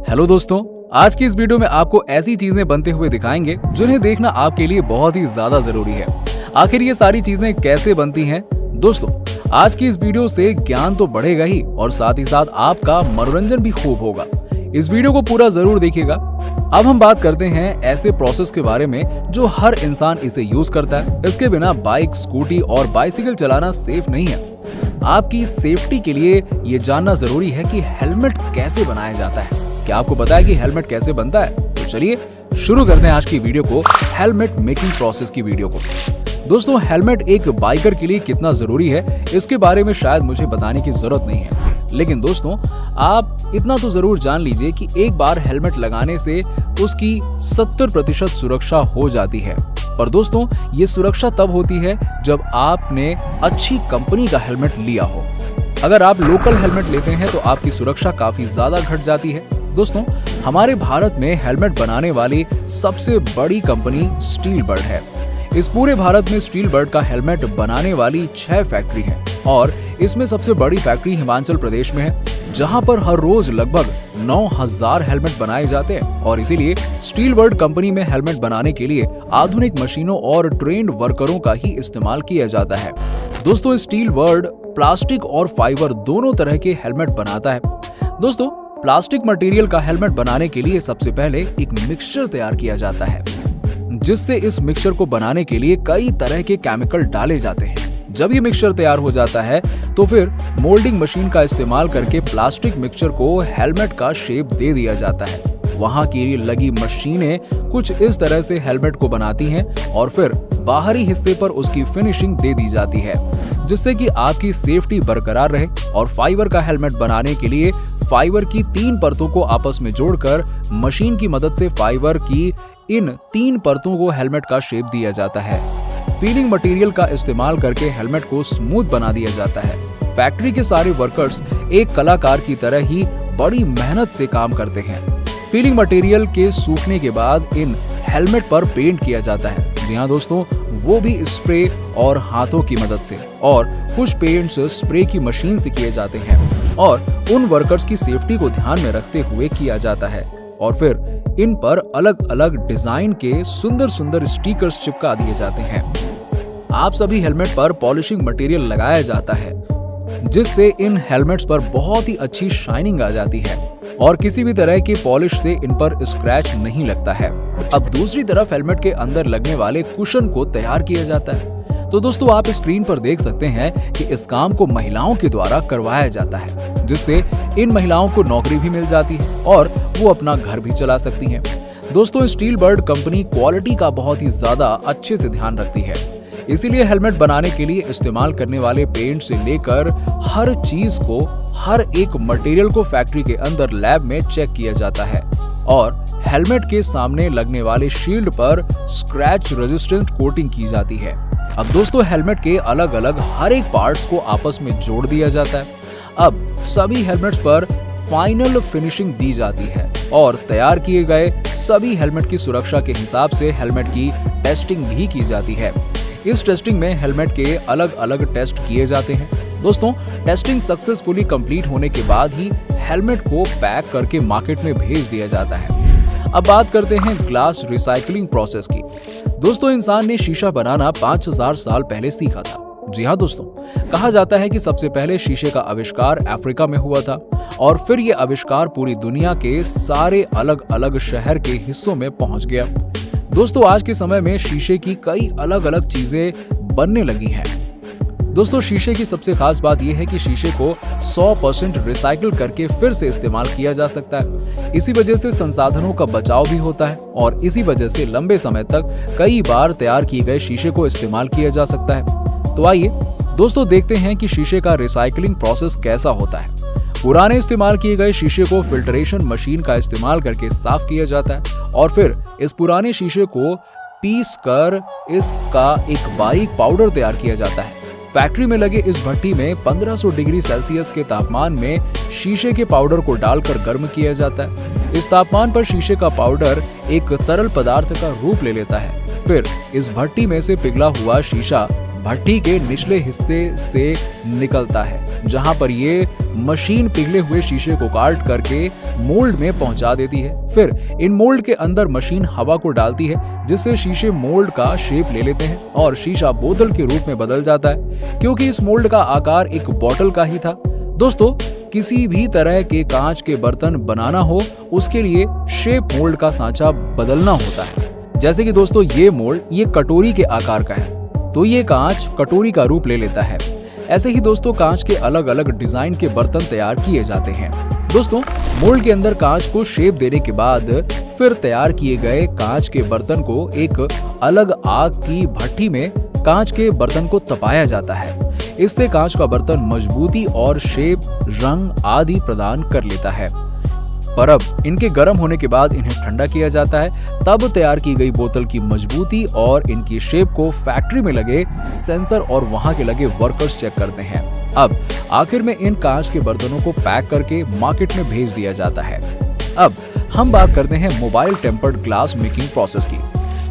Hello दोस्तों, आज की इस वीडियो में आपको ऐसी चीजें बनते हुए दिखाएंगे जिन्हें देखना आपके लिए बहुत ही ज्यादा जरूरी है। आखिर ये सारी चीजें कैसे बनती हैं? दोस्तों, आज की इस वीडियो से ज्ञान तो बढ़ेगा ही और साथ ही साथ आपका मनोरंजन भी खूब होगा। इस वीडियो को पूरा जरूर देखिएगा। अब हम बात करते हैं ऐसे प्रोसेस के बारे में जो हर इंसान इसे यूज करता है। इसके बिना बाइक, स्कूटी और बाइसिकल चलाना सेफ नहीं है। आपकी सेफ्टी के लिए ये जानना जरूरी है कि हेलमेट कैसे बनाया जाता है। क्या आपको पता है कि हेलमेट कैसे बनता है? तो चलिए शुरू करते हैं आज की वीडियो को, हेलमेट मेकिंग प्रोसेस की वीडियो को। दोस्तों, हेलमेट एक बाइकर के लिए कितना जरूरी है इसके बारे में शायद मुझे बताने की जरूरत नहीं है, लेकिन दोस्तों आप इतना तो जरूर जान लीजिए कि एक बार हेलमेट लगाने से उसकी 70% सुरक्षा हो जाती है। पर दोस्तों, ये सुरक्षा तब होती है जब आपने अच्छी कंपनी का हेलमेट लिया हो। अगर आप लोकल हेलमेट लेते हैं तो आपकी सुरक्षा काफी ज्यादा घट जाती है। दोस्तों, हमारे भारत में हेलमेट बनाने वाली सबसे बड़ी कंपनी स्टील बर्ड है। इस पूरे भारत में स्टील बर्ड का हेलमेट बनाने वाली 6 फैक्ट्री हैं और इसमें सबसे बड़ी फैक्ट्री हिमाचल प्रदेश में है, जहां पर हर रोज लगभग 9000 हेलमेट बनाए जाते हैं। और इसीलिए स्टील बर्ड कंपनी में हेलमेट बनाने के लिए आधुनिक मशीनों और ट्रेन्ड वर्करों का ही इस्तेमाल किया जाता है। दोस्तों, स्टील बर्ड प्लास्टिक और फाइबर दोनों तरह के हेलमेट बनाता है। दोस्तों, प्लास्टिक मटेरियल का हेलमेट बनाने के लिए सबसे पहले एक मिक्सचर तैयार किया जाता है, जिससे इस मिक्सचर को बनाने के लिए कई तरह के केमिकल डाले जाते हैं। जब ये मिक्सचर तैयार हो जाता है तो फिर मोल्डिंग मशीन का इस्तेमाल करके प्लास्टिक मिक्सचर को हेलमेट का शेप दे दिया जाता है। वहां की लगी मशीनें कुछ इस तरह से हेलमेट को बनाती हैं और फिर बाहरी हिस्से पर उसकी फिनिशिंग दे दी जाती है, जिससे कि आपकी सेफ्टी बरकरार रहे। और फाइबर का हेलमेट बनाने के लिए फाइबर की 3 परतों को आपस में जोड़कर मशीन की मदद से फाइबर की इन 3 परतों को हेलमेट का शेप दिया जाता है। फीलिंग मटेरियल का इस्तेमाल करके हेलमेट को स्मूथ बना दिया जाता है। फैक्ट्री के सारे वर्कर्स एक कलाकार की तरह ही बड़ी मेहनत से काम करते हैं। फीलिंग मटेरियल के सूखने के बाद इन हेलमेट पर पेंट किया जाता है। जी हाँ दोस्तों, वो भी स्प्रे और हाथों की मदद से, और कुछ पेंट्स स्प्रे की मशीन से किए जाते हैं और उन वर्कर्स की सेफ्टी को ध्यान में रखते हुए किया जाता है। और फिर इन पर अलग अलग डिजाइन के सुंदर सुंदर स्टिकर्स चिपका दिए जाते हैं। आप सभी हेलमेट पर पॉलिशिंग मटेरियल लगाया जाता है, जिससे इन हेलमेट्स पर बहुत ही अच्छी शाइनिंग आ जाती है और किसी भी तरह की पॉलिश से इन पर स्क्रैच नहीं लगता है। अब दूसरी तरफ हेलमेट के अंदर लगने वाले कुशन को तैयार किया जाता है। तो दोस्तों, आप स्क्रीन पर देख सकते हैं कि इस काम को महिलाओं के द्वारा करवाया जाता है, जिससे इन महिलाओं को नौकरी भी मिल जाती है और वो अपना घर भी चला सकती हैं। दोस्तों, स्टील बर्ड कंपनी क्वालिटी का बहुत ही ज्यादा अच्छे से ध्यान रखती है, इसीलिए हेलमेट बनाने के लिए इस्तेमाल करने वाले पेंट से लेकर हर चीज को, हर एक मटेरियल को फैक्ट्री के अंदर लैब में चेक किया जाता है और हेलमेट के सामने लगने वाले शील्ड पर स्क्रैच रेजिस्टेंट कोटिंग की जाती है। अब दोस्तों, हेलमेट के अलग अलग हर एक पार्ट्स को आपस में जोड़ दिया जाता है। अब सभी हेलमेट्स पर फाइनल फिनिशिंग दी जाती है और तैयार किए गए सभी हेलमेट की सुरक्षा के हिसाब से हेलमेट की टेस्टिंग भी की जाती है। इस टेस्टिंग में हेलमेट के अलग अलग टेस्ट किए जाते हैं। दोस्तों, टेस्टिंग सक्सेसफुली कंप्लीट होने के बाद ही हेलमेट को पैक करके मार्केट में भेज दिया जाता है। अब बात करते हैं ग्लास रिसाइकलिंग प्रोसेस की। दोस्तों, इंसान ने शीशा बनाना 5000 साल पहले सीखा था। जी हाँ दोस्तों, कहा जाता है कि सबसे पहले शीशे का आविष्कार अफ्रीका में हुआ था और फिर ये आविष्कार पूरी दुनिया के सारे अलग अलग शहर के हिस्सों में पहुंच गया। दोस्तों, आज के समय में शीशे की कई अलग अलग चीजें बनने लगी हैं। दोस्तों, शीशे की सबसे खास बात यह है कि शीशे को 100% रिसाइकिल करके फिर से इस्तेमाल किया जा सकता है। इसी वजह से संसाधनों का बचाव भी होता है और इसी वजह से लंबे समय तक कई बार तैयार किए गए शीशे को इस्तेमाल किया जा सकता है। तो आइए दोस्तों देखते हैं कि शीशे का रिसाइकलिंग प्रोसेस कैसा होता है। पुराने इस्तेमाल किए गए शीशे को फिल्ट्रेशन मशीन का इस्तेमाल करके साफ किया जाता है और फिर इस पुराने शीशे को पीस कर इसका एक बारीक पाउडर तैयार किया जाता है। फैक्ट्री में लगे इस भट्टी में 1500 डिग्री सेल्सियस के तापमान में शीशे के पाउडर को डालकर गर्म किया जाता है। इस तापमान पर शीशे का पाउडर एक तरल पदार्थ का रूप ले लेता है। फिर इस भट्टी में से पिघला हुआ शीशा भट्टी के निचले हिस्से से निकलता है, जहां पर ये मशीन पिघले हुए शीशे को काट करके मोल्ड में पहुंचा देती है। फिर इन मोल्ड के अंदर मशीन हवा को डालती है, जिससे शीशे मोल्ड का शेप ले लेते हैं और शीशा बोतल के रूप में बदल जाता है, क्योंकि इस मोल्ड का आकार एक बोतल का ही था। दोस्तों, किसी भी तरह के कांच के बर्तन बनाना हो, उसके लिए शेप मोल्ड का सांचा बदलना होता है। जैसे कि दोस्तों ये मोल्ड ये कटोरी के आकार का है, तो ये कांच कटोरी का रूप ले लेता है। ऐसे ही दोस्तों कांच के अलग अलग डिजाइन के बर्तन तैयार किए जाते हैं। दोस्तों, मोल्ड के अंदर कांच को शेप देने के बाद फिर तैयार किए गए कांच के बर्तन को एक अलग आग की भट्टी में कांच के बर्तन को तपाया जाता है। इससे कांच का बर्तन मजबूती और शेप, रंग आदि प्रदान कर लेता है। पर अब इनके गर्म होने के बाद इन्हें ठंडा किया जाता है, तब तैयार की गई बोतल की मजबूती और इनकी शेप को फैक्ट्री में लगे सेंसर और वहां के लगे वर्कर्स चेक करते हैं। अब आखिर में इन कांच के बर्तनों को पैक करके मार्केट में भेज दिया जाता है। अब हम बात करते हैं mobile tempered glass making process की।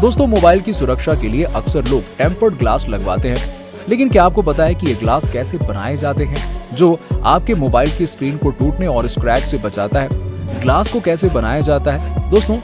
दोस्तों, मोबाइल की सुरक्षा के लिए अक्सर लोग टेम्पर्ड ग्लास लगवाते हैं, लेकिन क्या आपको पता है कि ये ग्लास कैसे बनाए जाते हैं, जो आपके मोबाइल की स्क्रीन को टूटने और स्क्रैच से बचाता है? ग्लास को कैसे बनाया जाता है? दोस्तों,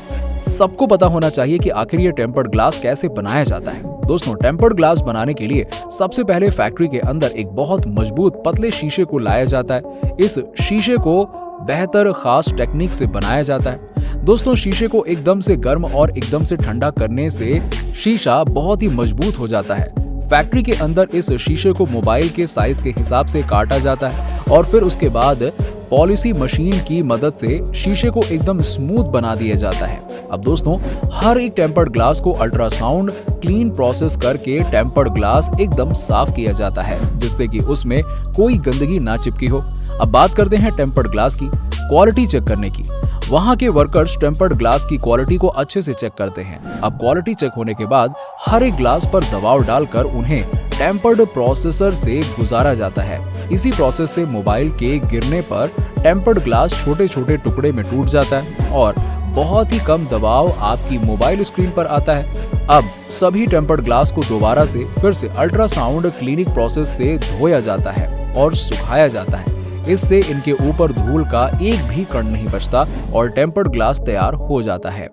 सबको पता होना चाहिए कि आखिर ये टेम्पर्ड ग्लास कैसे बनाया जाता है। दोस्तों, टेम्पर्ड ग्लास बनाने के लिए सबसे पहले फैक्ट्री के अंदर एक बहुत मजबूत पतले शीशे को लाया जाता है। इस शीशे को बेहतर खास टेक्निक से बनाया जाता है। दोस्तों, शीशे को एकदम से गर्म और एकदम से ठंडा करने से शीशा बहुत ही मजबूत हो जाता है। फैक्ट्री के अंदर इस शीशे को मोबाइल के साइज के हिसाब से काटा जाता है और फिर उसके बाद पॉलिसी मशीन की मदद से शीशे को एकदम स्मूथ बना दिया जाता है। अब दोस्तों, हर एक टेम्पर्ड ग्लास को अल्ट्रासाउंड क्लीन प्रोसेस करके टेम्पर्ड ग्लास एकदम साफ किया जाता है, जिससे कि उसमें कोई गंदगी ना चिपकी हो। अब बात करते हैं टेम्पर्ड ग्लास की क्वालिटी चेक करने की। वहां के वर्कर्स टेम्पर्ड ग्लास की क्वालिटी को अच्छे से चेक करते हैं। अब क्वालिटी चेक होने के बाद हर एक ग्लास पर दबाव डालकर उन्हें टेम्पर्ड प्रोसेसर से गुजारा जाता है। इसी प्रोसेस से मोबाइल के गिरने पर टेम्पर्ड ग्लास छोटे छोटे टुकड़े में टूट जाता है और बहुत ही कम दबाव आपकी मोबाइल स्क्रीन पर आता है। अब सभी टेम्पर्ड ग्लास को दोबारा से फिर से अल्ट्रासाउंड क्लीनिंग प्रोसेस से धोया जाता है और सुखाया जाता है। इससे इनके ऊपर धूल का एक भी कण नहीं बचता और टेम्पर्ड ग्लास तैयार हो जाता है।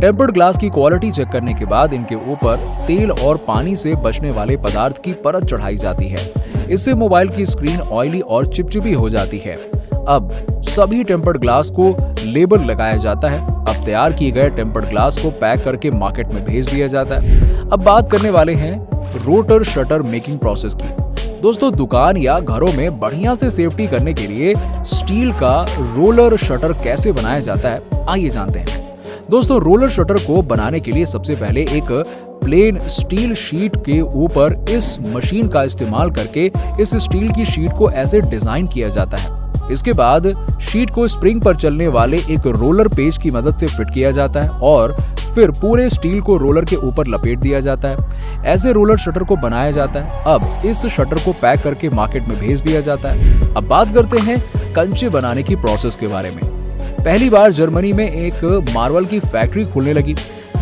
टेम्पर्ड ग्लास की क्वालिटी चेक करने के बाद इनके ऊपर तेल और पानी से बचने वाले पदार्थ की परत चढ़ाई जाती है। इससे मोबाइल की स्क्रीन ऑयली और चिपचिपी हो जाती है। अब सभी टेम्पर्ड ग्लास को लेबल लगाया जाता है। अब तैयार किए गए टेम्पर्ड ग्लास को पैक करके मार्केट में भेज दिया जाता है। अब बात करने वाले हैं रोटर शटर मेकिंग प्रोसेस की। दोस्तों, दुकान या घरों में बढ़िया से सेफ्टी करने के लिए स्टील का रोलर शटर कैसे बनाया जाता है, आइए जानते हैं। दोस्तों, रोलर शटर को बनाने के लिए सबसे पहले एक प्लेन स्टील शीट के ऊपर इस मशीन का इस्तेमाल करके इस स्टील की शीट को ऐसे डिजाइन किया जाता है। इसके बाद शीट को स्प्रिंग पर चलने वाले एक रोलर पेज की मदद से फिट किया जाता है और फिर पूरे स्टील को रोलर के ऊपर लपेट दिया जाता है। ऐसे रोलर शटर को बनाया जाता है। अब इस शटर को पैक करके मार्केट में भेज दिया जाता है। अब बात करते हैं कंचे बनाने की प्रोसेस के बारे में। पहली बार जर्मनी में एक मार्बल की फैक्ट्री खुलने लगी,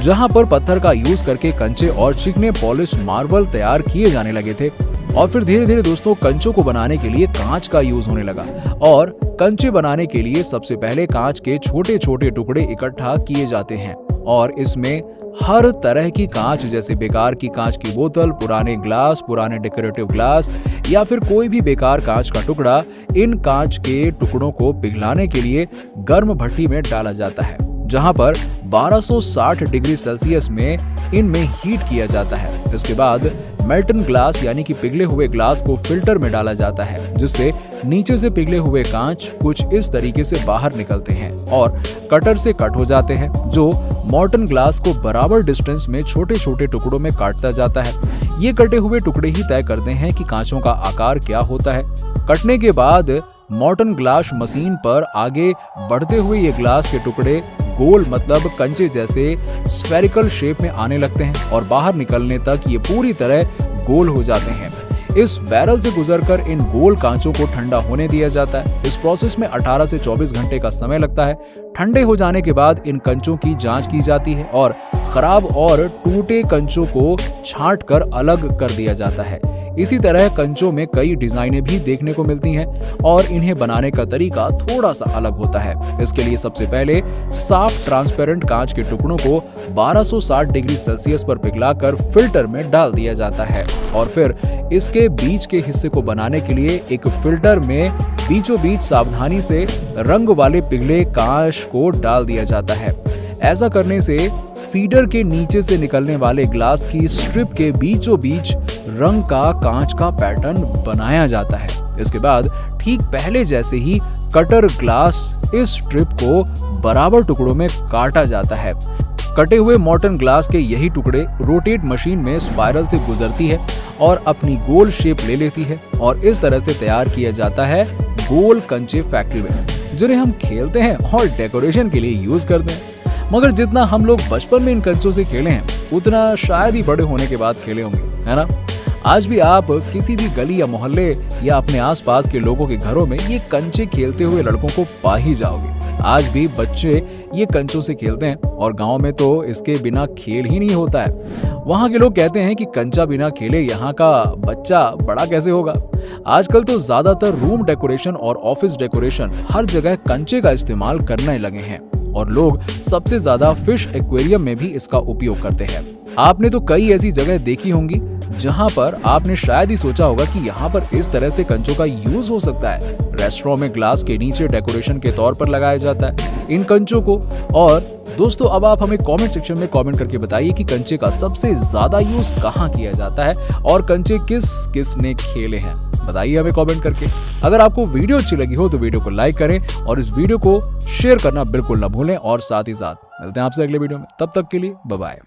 जहां पर पत्थर का यूज करके कंचे और चिकने पॉलिश मार्बल तैयार किए जाने लगे थे। और फिर धीरे धीरे दोस्तों कंचों को बनाने के लिए कांच का यूज होने लगा और कंचे बनाने के लिए सबसे पहले कांच के छोटे छोटे टुकड़े इकट्ठा किए जाते हैं और इसमें हर तरह की कांच, जैसे बेकार की कांच की बोतल, पुराने ग्लास, पुराने डेकोरेटिव ग्लास या फिर कोई भी बेकार कांच का टुकड़ा, इन कांच के टुकड़ों को पिघलाने के लिए गर्म भट्टी में डाला जाता है, जहां पर 1260 डिग्री सेल्सियस में इनमें हीट किया जाता है। इसके बाद मेल्टन ग्लास यानी कि पिघले हुए ग्लास को फिल्टर में डाला जाता है, जिससे नीचे से पिघले हुए कांच कुछ इस तरीके से बाहर निकलते हैं और कटर से कट हो जाते हैं, जो मॉर्टन ग्लास को बराबर डिस्टेंस में छोटे छोटे टुकड़ों में काटता जाता है। ये कटे हुए टुकड़े ही तय करते हैं कि कांचों का आकार क्या होता है। कटने के बाद मॉर्टन ग्लास मशीन पर आगे बढ़ते हुए ये ग्लास के टुकड़े गोल मतलब कंचे जैसे स्फेरिकल शेप में आने लगते हैं और बाहर निकलने तक ये पूरी तरह गोल हो जाते हैं। इस बैरल से गुजरकर इन गोल कांचों को ठंडा होने दिया जाता है। इस प्रोसेस में 18 से 24 घंटे का समय लगता है। ठंडे हो जाने के बाद इन कंचों की जांच की जाती है और खराब और टूटे कंचों को छांट कर अलग कर दिया जाता है। इसी तरह कंचों में कई डिजाइनें भी देखने को मिलती हैं और इन्हें बनाने का तरीका थोड़ा सा अलग होता है। इसके लिए सबसे पहले साफ ट्रांसपेरेंट कांच के टुकड़ों को 1260 डिग्री सेल्सियस पर पिघलाकर फिल्टर में डाल दिया जाता है और फिर इसके बीच के हिस्से को बनाने के लिए एक फिल्टर में बीचों बीच सावधानी से रंग वाले पिघले कांच को डाल दिया जाता है। ऐसा करने से फीडर के नीचे से निकलने वाले ग्लास की स्ट्रिप के बीचों बीच रंग का कांच का पैटर्न बनाया जाता है। इसके बाद ठीक पहले जैसे ही कटर ग्लास इस स्ट्रिप को बराबर टुकड़ों में काटा जाता है। कटे हुए मॉर्टन ग्लास के यही टुकड़े रोटेट मशीन में स्पाइरल से गुजरती है और अपनी गोल शेप ले लेती है और इस तरह से तैयार किया जाता है गोल कंचे फैक्ट्री में, जिन्हें हम खेलते हैं और डेकोरेशन के लिए यूज करते हैं। मगर जितना हम लोग बचपन में इन कंचों से खेले हैं उतना शायद ही बड़े होने के बाद खेले होंगे, है ना। आज भी आप किसी भी गली या मोहल्ले या अपने आसपास के लोगों के घरों में ये कंचे खेलते हुए लड़कों को पा ही जाओगे। आज भी बच्चे ये कंचों से खेलते हैं और गांव में तो इसके बिना खेल ही नहीं होता है। वहां के लोग कहते हैं कि कंचा बिना खेले यहाँ का बच्चा बड़ा कैसे होगा। आजकल तो ज्यादातर रूम डेकोरेशन और ऑफिस डेकोरेशन हर जगह कंचे का इस्तेमाल करने लगे हैं और लोग सबसे ज्यादा फिश एक्वेरियम में भी इसका उपयोग करते हैं। आपने तो कई ऐसी जगह देखी होंगी जहां पर आपने शायद ही सोचा होगा कि यहाँ पर इस तरह से कंचों का यूज हो सकता है। रेस्टोरेंट में ग्लास के नीचे डेकोरेशन के तौर पर लगाया जाता है इन कंचों को। और दोस्तों, अब आप हमें कमेंट सेक्शन में कमेंट करके बताइए कि कंचे का सबसे ज्यादा यूज कहाँ किया जाता है और कंचे किस किस ने खेले हैं। बताइए हमें कमेंट करके। अगर आपको वीडियो अच्छी लगी हो तो वीडियो को लाइक करें और इस वीडियो को शेयर करना बिल्कुल ना भूलें। और साथ ही साथ मिलते हैं आपसे अगले वीडियो में, तब तक के लिए बाय बाय।